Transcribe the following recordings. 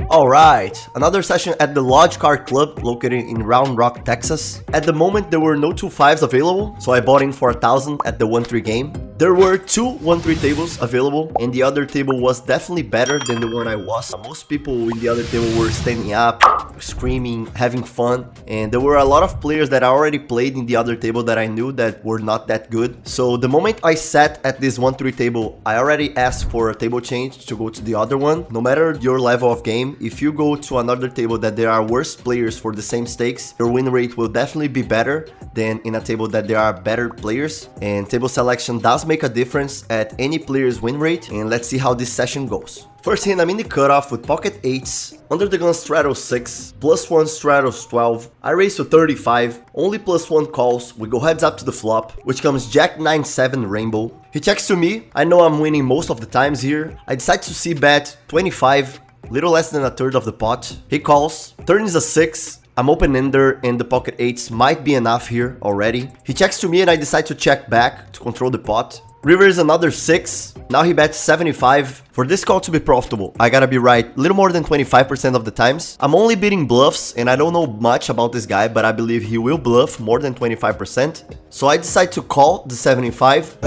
Alright, another session at the Lodge Card Club located in Round Rock, Texas. At the moment there were no 2-5s available, so I bought in for 1,000 at the 1-3 game. There were two 1-3 tables available, and the other table was definitely better than the one I was. Most people in the other table were standing up, screaming, having fun, and there were a lot of players that I already played in the other table that I knew that were not that good. So the moment I sat at this 1-3 table, I already asked for a table change to go to the other one. No matter your level of game, if you go to another table that there are worse players for the same stakes, your win rate will definitely be better than in a table that there are better players. And table selection does make a difference at any player's win rate, and let's see how this session goes. First hand, I'm in the cutoff with pocket 8s, under the gun straddles 6, +1 straddles 12, I raise to 35, only +1 calls, we go heads up to the flop, which comes Jack 9-7 rainbow. He checks to me, I know I'm winning most of the times here, I decide to c-bet 25, little less than a third of the pot. He calls, turn is a 6, I'm open-ender and the pocket 8s might be enough here already. He checks to me and I decide to check back to control the pot. River is another 6, now he bets 75. For this call to be profitable, I gotta be right a little more than 25% of the times. I'm only beating bluffs and I don't know much about this guy, but I believe he will bluff more than 25%. So I decide to call the 75.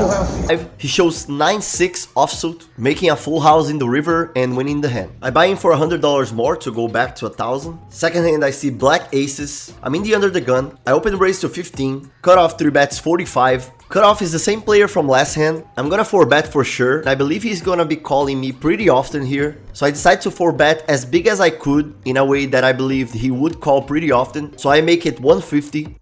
He shows 9-6 offsuit, making a full house in the river and winning the hand. I buy in for $100 more to go back to 1,000. Second hand, I see black aces. I'm in the under the gun. I open raise to 15, cutoff 3 bets 45. Cutoff is the same player from last hand. I'm gonna 4-bet for sure. I believe he's gonna be calling me pretty often here. So I decide to 4-bet as big as I could in a way that I believed he would call pretty often. So I make it 150.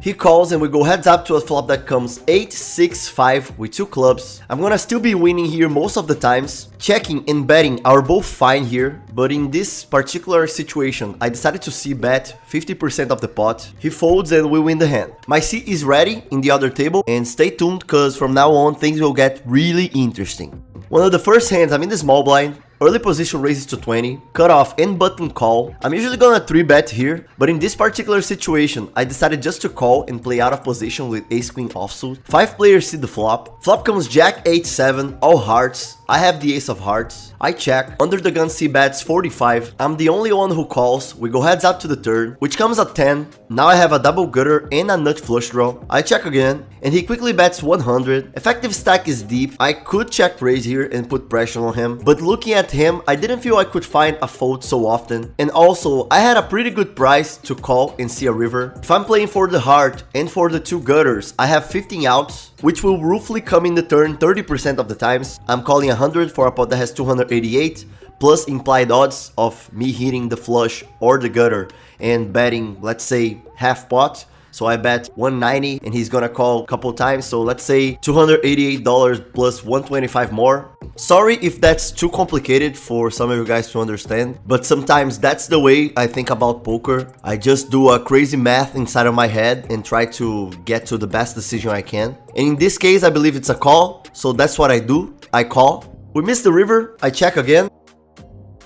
He calls and we go heads up to a flop that comes 8-6-5 with 2 clubs. I'm gonna still be winning here most of the times. Checking and betting are both fine here, but in this particular situation, I decided to c-bet 50% of the pot. He folds and we win the hand. My seat is ready in the other table, and stay tuned cause from now on things will get really interesting. One of the first hands, I'm in the small blind. Early position raises to 20, cutoff and button call. I'm usually gonna 3-bet here, but in this particular situation, I decided just to call and play out of position with ace-queen offsuit. 5 players see the flop. Flop comes Jack 8-7, all hearts. I have the ace of hearts. I check. Under the gun c-bets 45. I'm the only one who calls. We go heads up to the turn, which comes at 10. Now I have a double gutter and a nut flush draw. I check again, and he quickly bets 100. Effective stack is deep. I could check raise here and put pressure on him, but looking at him, I didn't feel I could find a fold so often. And also, I had a pretty good price to call and see a river. If I'm playing for the heart and for the 2 gutters, I have 15 outs, which will roughly come in the turn 30% of the times. I'm calling 100 for a pot that has 288, plus implied odds of me hitting the flush or the gutter and betting, let's say, half pot. So I bet 190 and he's gonna call a couple times. So let's say $288 plus 125 more. Sorry if that's too complicated for some of you guys to understand, but sometimes that's the way I think about poker. I just do a crazy math inside of my head and try to get to the best decision I can. And in this case, I believe it's a call. So that's what I do. I call. We missed the river. I check again.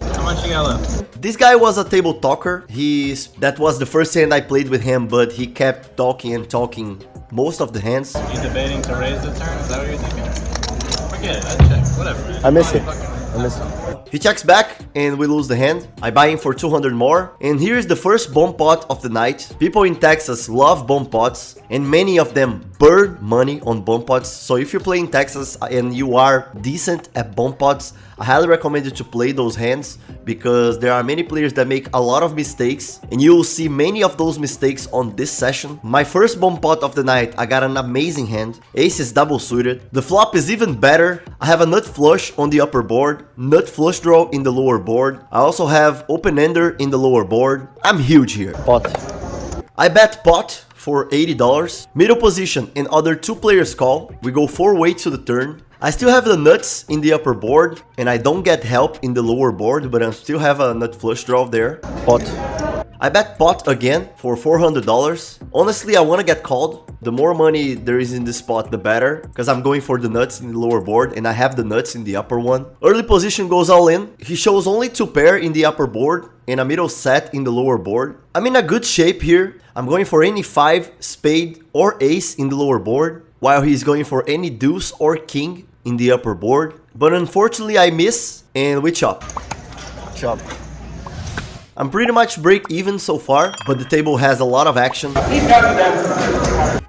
How much you got left? This guy was a table talker. That was the first hand I played with him, but he kept talking and talking most of the hands. You debating to raise the turn? Is that what you're thinking? Forget it, I check. Whatever. I miss it. I miss it. He checks back and we lose the hand. I buy in for 200 more. And here's the first bomb pot of the night. People in Texas love bomb pots, and many of them burn money on bomb pots. So if you play in Texas and you are decent at bomb pots, I highly recommend you to play those hands, because there are many players that make a lot of mistakes, and you will see many of those mistakes on this session. My first bomb pot of the night, I got an amazing hand. Ace is double suited. The flop is even better. I have a nut flush on the upper board, nut flush draw in the lower board. I also have open ender in the lower board. I'm huge here. Pot. I bet pot for $80. Middle position and other 2 players call. We go 4-way to the turn. I still have the nuts in the upper board, and I don't get help in the lower board, but I still have a nut flush draw there. Pot. I bet pot again for $400. Honestly, I want to get called. The more money there is in this spot, the better, because I'm going for the nuts in the lower board, and I have the nuts in the upper one. Early position goes all in. He shows only 2 pair in the upper board and a middle set in the lower board. I'm in a good shape here. I'm going for any 5, spade, or ace in the lower board, while he's going for any deuce or king in the upper board. But unfortunately, I miss, and we chop. Chop. I'm pretty much break even so far, but the table has a lot of action.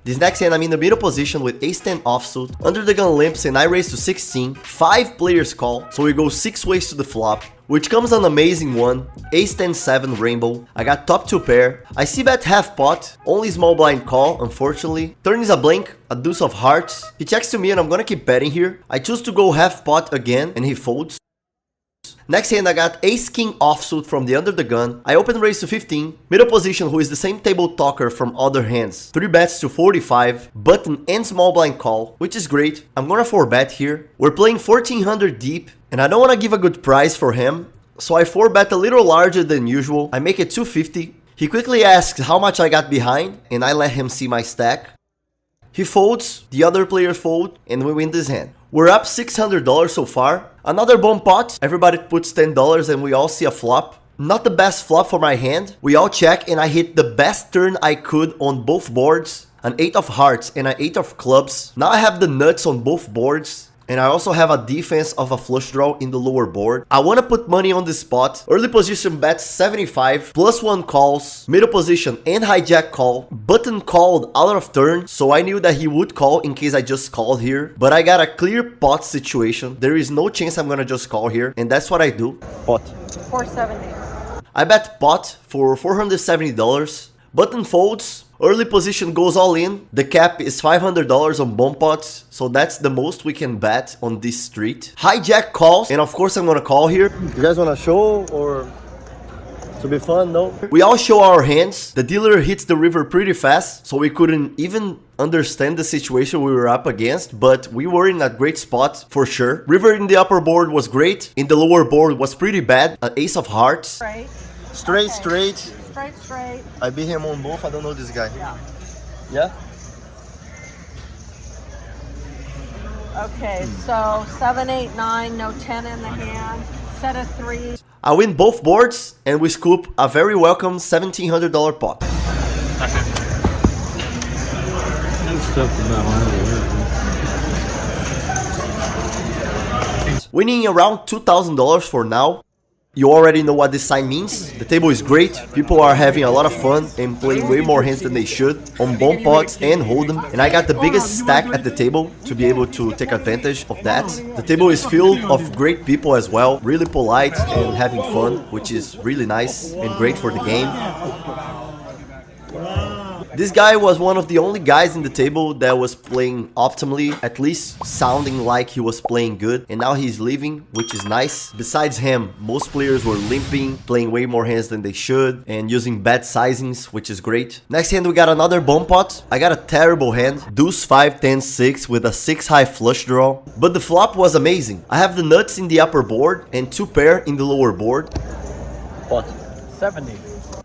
This next hand I'm in the middle position with ace-10 offsuit, under the gun limps and I raise to 16, 5 players call, so we go 6 ways to the flop, which comes an amazing one, ace-10-7 rainbow. I got top 2 pair, I see bet half pot, only small blind call unfortunately, turn is a blank, a deuce of hearts, he checks to me and I'm gonna keep betting here, I choose to go half pot again and he folds. Next hand I got ace-king offsuit from the under the gun, I open raise to 15, middle position who is the same table talker from other hands, 3 bets to 45, button and small blind call, which is great, I'm gonna 4-bet here, we're playing 1400 deep, and I don't wanna give a good price for him, so I 4-bet a little larger than usual, I make it 250, he quickly asks how much I got behind, and I let him see my stack. He folds, the other player fold, and we win this hand. We're up $600 so far. Another bomb pot, everybody puts $10 and we all see a flop. Not the best flop for my hand. We all check and I hit the best turn I could on both boards. An 8 of hearts and an 8 of clubs. Now I have the nuts on both boards. And I also have a defense of a flush draw in the lower board. I want to put money on this spot. Early position bets 75, plus 1 calls, middle position and hijack call. Button called out of turn, so I knew that he would call in case I just called here. But I got a clear pot situation. There is no chance I'm gonna just call here, and that's what I do. Pot. 470. I bet pot for $470. Button folds. Early position goes all in. The cap is $500 on bomb pots, so that's the most we can bet on this street. Hijack calls, and of course I'm gonna call here. You guys wanna show or to be fun? No. We all show our hands. The dealer hits the river pretty fast, so we couldn't even understand the situation we were up against, but we were in a great spot for sure. River in the upper board was great. In the lower board was pretty bad. An ace of hearts. Straight. Straight, Okay. straight. Straight, straight. I beat him on both. I don't know this guy. Yeah. Yeah? Okay, so 7, 8, 9, no 10 in the hand. Set of 3. I win both boards and we scoop a very welcome $1,700 pot. Winning around $2,000 for now. You already know what this sign means. The table is great, people are having a lot of fun and playing way more hands than they should on bomb pots and hold'em, and I got the biggest stack at the table to be able to take advantage of that. The table is filled of great people as well, really polite and having fun, which is really nice and great for the game. This guy was one of the only guys in the table that was playing optimally, at least sounding like he was playing good, and now he's leaving, which is nice. Besides him, most players were limping, playing way more hands than they should, and using bad sizings, which is great. Next hand we got another bomb pot. I got a terrible hand, deuce 5, 10, 6 with a 6 high flush draw, but the flop was amazing. I have the nuts in the upper board and 2 pair in the lower board. Pot. 70.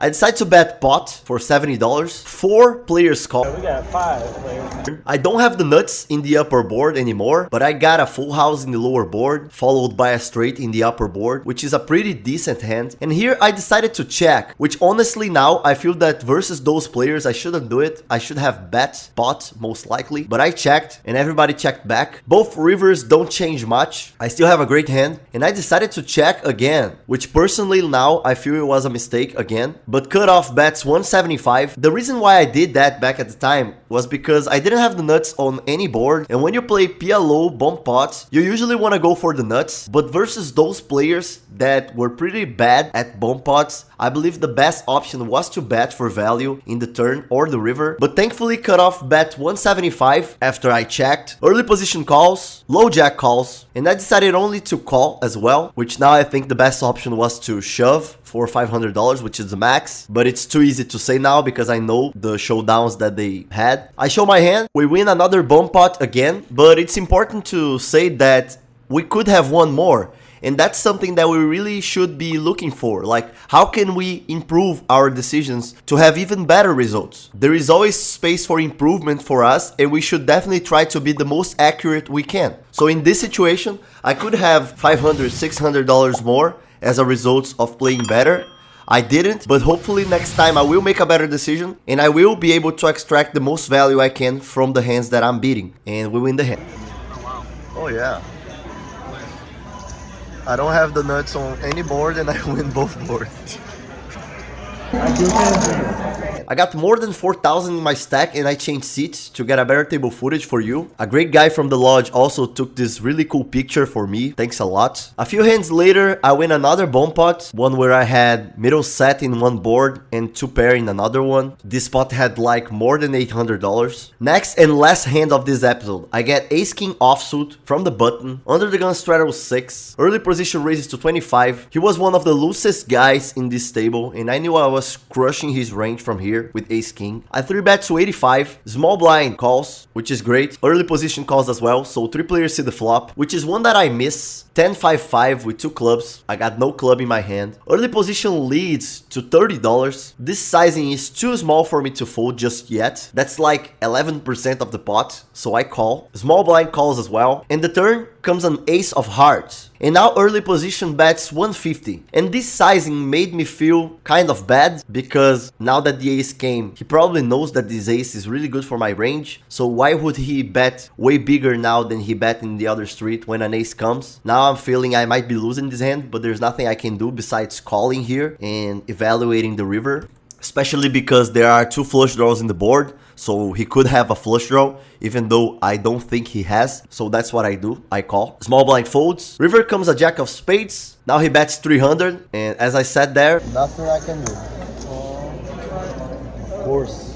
I decided to bet pot for $70. 4 players call. We got 5 players. I don't have the nuts in the upper board anymore, but I got a full house in the lower board, followed by a straight in the upper board, which is a pretty decent hand. And here I decided to check, which honestly now I feel that versus those players I shouldn't do it. I should have bet pot most likely, but I checked and everybody checked back. Both rivers don't change much. I still have a great hand and I decided to check again, which personally now I feel it was a mistake again. But cut off bets 175. The reason why I did that back at the time was because I didn't have the nuts on any board, and when you play PLO bomb pots, you usually want to go for the nuts, but versus those players that were pretty bad at bomb pots, I believe the best option was to bet for value in the turn or the river, but thankfully cut off bet 175 after I checked. Early position calls, low jack calls, and I decided only to call as well, which now I think the best option was to shove for $500, which is the max, but it's too easy to say now because I know the showdowns that they had. I show my hand, we win another bomb pot again, but it's important to say that we could have won more. And that's something that we really should be looking for. Like, how can we improve our decisions to have even better results? There is always space for improvement for us, and we should definitely try to be the most accurate we can. So in this situation, I could have $500, $600 more as a result of playing better. I didn't, but hopefully next time I will make a better decision and I will be able to extract the most value I can from the hands that I'm beating, and we win the hand. Oh yeah. I don't have the nuts on any board and I win both boards. I got more than 4,000 in my stack and I changed seats to get a better table footage for you. A great guy from the lodge also took this really cool picture for me. Thanks a lot. A few hands later, I win another bomb pot. One where I had middle set in one board and 2 pair in another one. This pot had like more than $800. Next and last hand of this episode, I get ace king offsuit from the button. Under the gun straddle 6. Early position raises to 25. He was one of the loosest guys in this table and I knew I was crushing his range from here with ace king. I 3-bet to 85. Small blind calls, which is great. Early position calls as well, so 3 players see the flop, which is one that I miss. 10-5-5 with 2 clubs. I got no club in my hand. Early position leads to $30. This sizing is too small for me to fold just yet. That's like 11% of the pot, so I call. Small blind calls as well. And the turn comes an ace of hearts. And now early position bets 150. And this sizing made me feel kind of bad because now that the ace came, he probably knows that this ace is really good for my range. So why would he bet way bigger now than he bet in the other street when an ace comes? Now I'm feeling I might be losing this hand, but there's nothing I can do besides calling here and evaluating the river. Especially because there are 2 flush draws in the board. So he could have a flush draw, even though I don't think he has. So that's what I do. I call. Small blind folds. River comes a jack of spades. Now he bets 300. And as I said there, nothing I can do. Of course.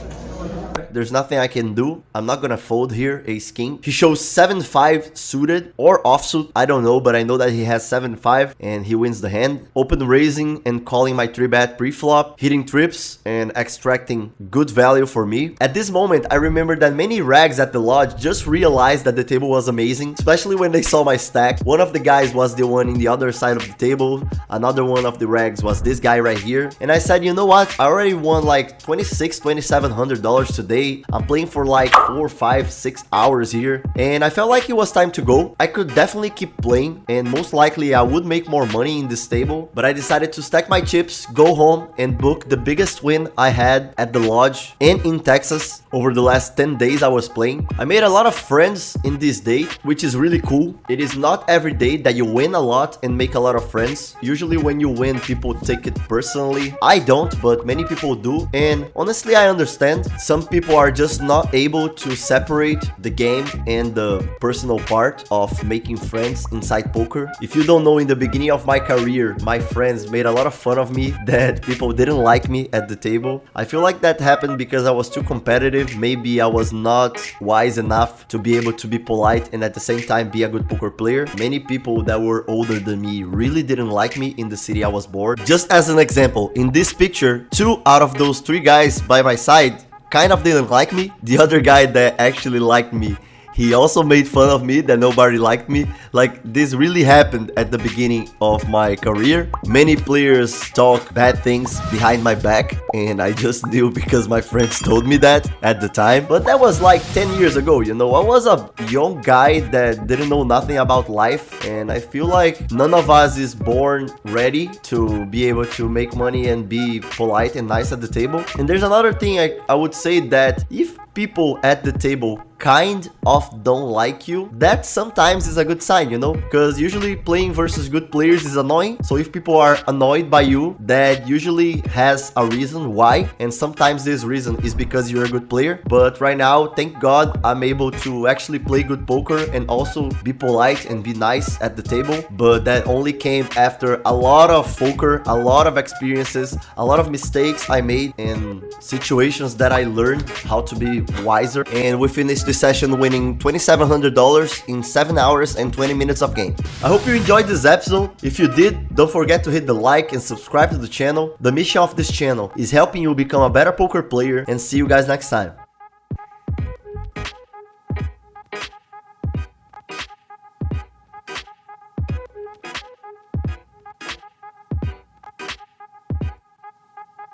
There's nothing I can do. I'm not gonna fold here, ace king. He shows 7-5 suited or offsuit. I don't know, but I know that he has 7-5 and he wins the hand. Open raising and calling my 3-bet pre-flop, hitting trips and extracting good value for me. At this moment, I remember that many rags at the lodge just realized that the table was amazing, especially when they saw my stack. One of the guys was the one in the other side of the table. Another one of the rags was this guy right here. And I said, you know what? I already won like $2,700 today. I'm playing for like 4, 5, 6 hours here and I felt like it was time to go. I could definitely keep playing and most likely I would make more money in this table, but I decided to stack my chips, go home and book the biggest win I had at the lodge and in Texas over the last 10 days I was playing. I made a lot of friends in this day, which is really cool. It is not every day that you win a lot and make a lot of friends. Usually when you win, people take it personally. I don't, but many people do, and honestly I understand. Some people are just not able to separate the game and the personal part of making friends inside poker. If you don't know, in the beginning of my career, my friends made a lot of fun of me that people didn't like me at the table. I feel like that happened because I was too competitive. Maybe I was not wise enough to be able to be polite and at the same time be a good poker player. Many people that were older than me really didn't like me in the city I was born. Just as an example, in this picture, 2 out of those 3 guys by my side kind of didn't like me. The other guy that actually liked me, he also made fun of me that nobody liked me. Like, this really happened at the beginning of my career. Many players talk bad things behind my back and I just knew because my friends told me that at the time. But that was like 10 years ago, you know. I was a young guy that didn't know nothing about life and I feel like none of us is born ready to be able to make money and be polite and nice at the table. And there's another thing I would say, that if people at the table kind of don't like you, that sometimes is a good sign, you know, because usually playing versus good players is annoying. So if people are annoyed by you, that usually has a reason why, and sometimes this reason is because you're a good player. But right now, thank God, I'm able to actually play good poker and also be polite and be nice at the table. But that only came after a lot of poker, a lot of experiences, a lot of mistakes I made and situations that I learned how to be wiser. And we finished this session winning $2,700 in 7 hours and 20 minutes of game. I hope you enjoyed this episode. If you did, don't forget to hit the like and subscribe to the channel. The mission of this channel is helping you become a better poker player, and see you guys next time.